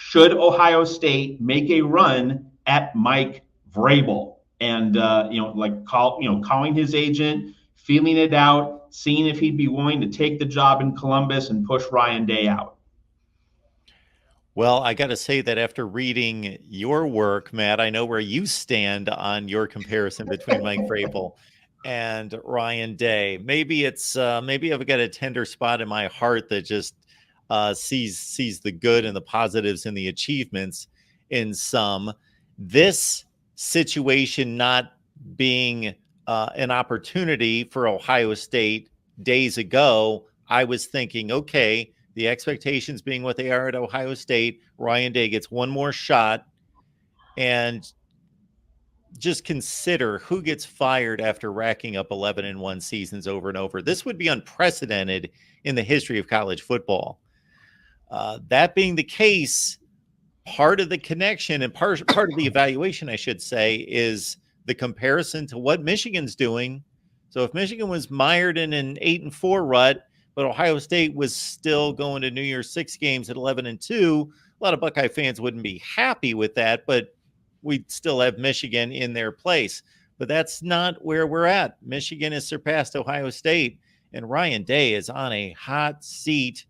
should Ohio State make a run at Mike Vrabel? And calling his agent, feeling it out, seeing if he'd be willing to take the job in Columbus and push Ryan Day out. Well, I got to say that after reading your work, Matt, I know where you stand on your comparison between Mike Vrabel and Ryan Day. Maybe I've got a tender spot in my heart that just sees the good and the positives and the achievements in some. This situation not being an opportunity for Ohio State days ago, I was thinking, okay, the expectations being what they are at Ohio State, Ryan Day gets one more shot. And just consider who gets fired after racking up 11-1 seasons over and over. This would be unprecedented in the history of college football. That being the case, part of the connection and part of the evaluation, I should say, is the comparison to what Michigan's doing. So if Michigan was mired in an 8-4 rut, but Ohio State was still going to New Year's Six games at 11-2, a lot of Buckeye fans wouldn't be happy with that, but we'd still have Michigan in their place. But that's not where we're at. Michigan has surpassed Ohio State, and Ryan Day is on a hot seat.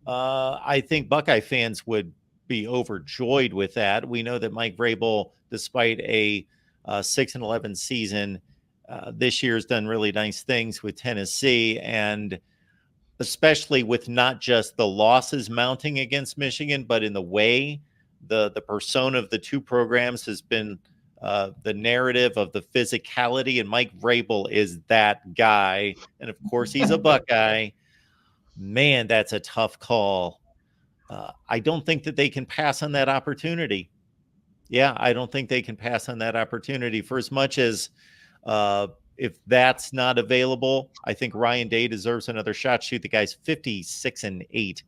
I think Buckeye fans would be overjoyed with that. We know that Mike Vrabel, despite a 6-11 season, this year's done really nice things with Tennessee, and especially with not just the losses mounting against Michigan, but in the way the persona of the two programs has been the narrative of the physicality, and Mike Vrabel is that guy. And of course, he's a Buckeye. Man, that's a tough call. I don't think that they can pass on that opportunity. Yeah, I don't think they can pass on that opportunity for as much as if that's not available. I think Ryan Day deserves another shot. Shoot, the guy's 56-8,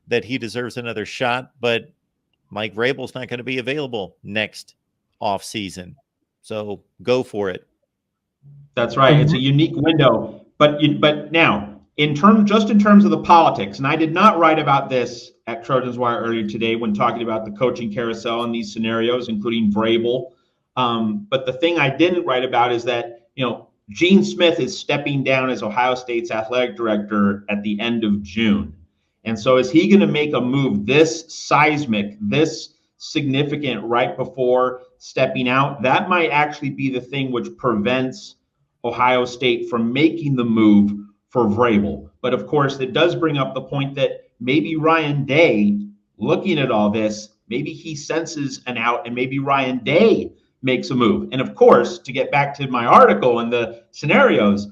that he deserves another shot. But Mike Vrabel's not going to be available next off season, so go for it. That's right. It's a unique window, but now in terms of the politics, and I did not write about this at Trojans Wire earlier today when talking about the coaching carousel and these scenarios, including Vrabel. But the thing I didn't write about is that Gene Smith is stepping down as Ohio State's athletic director at the end of June. And so is he going to make a move this seismic, this significant right before stepping out? That might actually be the thing which prevents Ohio State from making the move for Vrabel. But of course, it does bring up the point that maybe Ryan Day, looking at all this, maybe he senses an out and maybe Ryan Day makes a move. And of course, to get back to my article and the scenarios,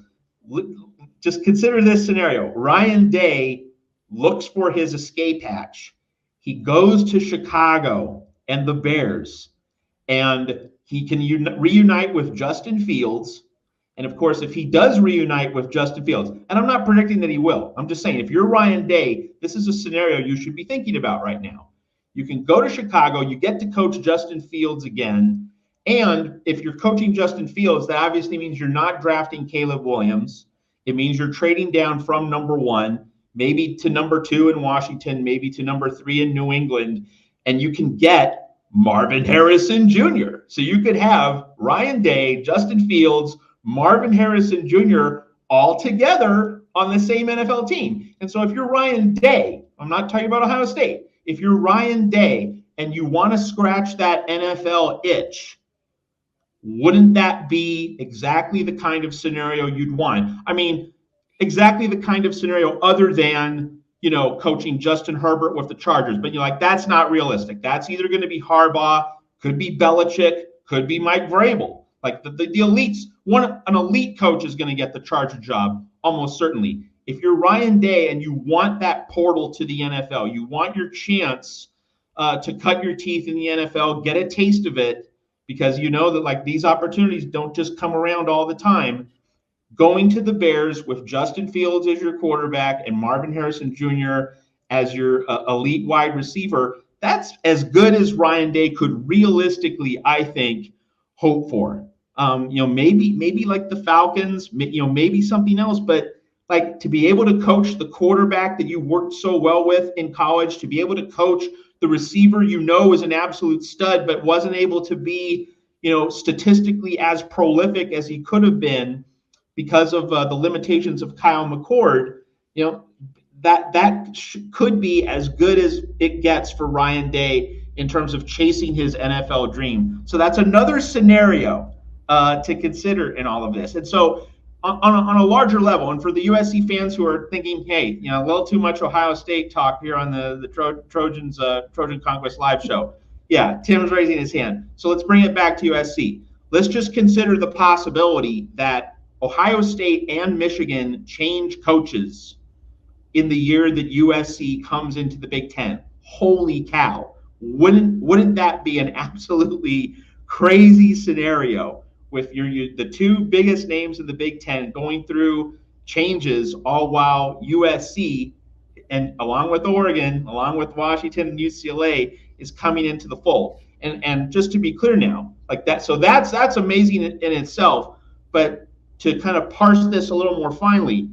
just consider this scenario. Ryan Day looks for his escape hatch. He goes to Chicago and the Bears, and he can reunite with Justin Fields. And of course, if he does reunite with Justin Fields, and I'm not predicting that he will, I'm just saying, if you're Ryan Day, this is a scenario you should be thinking about right now. You can go to Chicago, you get to coach Justin Fields again. And if you're coaching Justin Fields, that obviously means you're not drafting Caleb Williams. It means you're trading down from number 1, maybe to number 2 in Washington, maybe to number 3 in New England, and you can get Marvin Harrison Jr. So you could have Ryan Day, Justin Fields, Marvin Harrison Jr. all together on the same NFL team. And so if you're Ryan Day, I'm not talking about Ohio State, if you're Ryan Day and you want to scratch that NFL itch, wouldn't that be exactly the kind of scenario you'd want? I mean, exactly the kind of scenario other than, coaching Justin Herbert with the Chargers. But that's not realistic. That's either going to be Harbaugh, could be Belichick, could be Mike Vrabel. Like the elites, an elite coach is going to get the Charger job, almost certainly. If you're Ryan Day and you want that portal to the NFL, you want your chance to cut your teeth in the NFL, get a taste of it, because you know that these opportunities don't just come around all the time. Going to the Bears with Justin Fields as your quarterback and Marvin Harrison Jr. as your elite wide receiver, that's as good as Ryan Day could realistically, I think, hope for. Maybe like the Falcons, maybe something else, but to be able to coach the quarterback that you worked so well with in college, to be able to coach the receiver is an absolute stud, but wasn't able to be, statistically as prolific as he could have been because of the limitations of Kyle McCord, that could be as good as it gets for Ryan Day in terms of chasing his NFL dream. So that's another scenario to consider in all of this. And so on a larger level, and for the USC fans who are thinking, hey, a little too much Ohio State talk here on the Trojans Trojan Conquest Live show. Yeah, Tim's raising his hand. So let's bring it back to USC. Let's just consider the possibility that Ohio State and Michigan change coaches in the year that USC comes into the Big Ten. Holy cow. Wouldn't that be an absolutely crazy scenario with the two biggest names in the Big Ten going through changes, all while USC, and along with Oregon, along with Washington and UCLA, is coming into the fold. And just to be clear now, like that, so that's amazing in itself. But to kind of parse this a little more finely,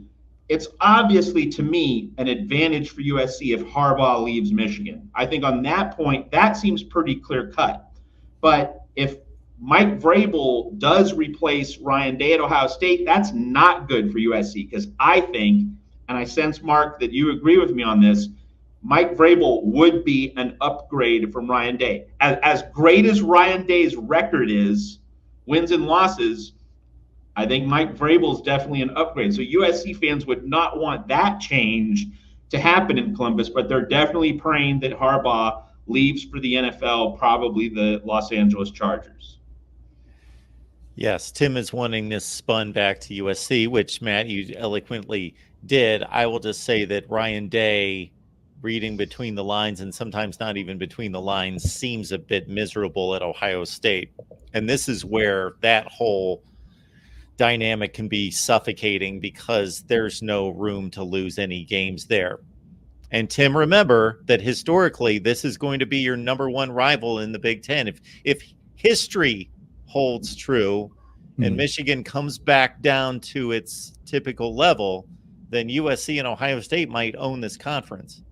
it's obviously, to me, an advantage for USC if Harbaugh leaves Michigan. I think on that point, that seems pretty clear cut. But if Mike Vrabel does replace Ryan Day at Ohio State, that's not good for USC, because I think, and I sense, Mark, that you agree with me on this, Mike Vrabel would be an upgrade from Ryan Day. As great as Ryan Day's record is, wins and losses, I think Mike Vrabel is definitely an upgrade. So USC fans would not want that change to happen in Columbus, but they're definitely praying that Harbaugh leaves for the NFL, probably the Los Angeles Chargers. Yes, Tim is wanting this spun back to USC, which, Matt, you eloquently did. I will just say that Ryan Day, reading between the lines and sometimes not even between the lines, seems a bit miserable at Ohio State. And this is where that whole dynamic can be suffocating, because there's no room to lose any games there. And Tim, remember that historically, this is going to be your number one rival in the Big Ten. If history holds true and Michigan comes back down to its typical level, then USC and Ohio State might own this conference.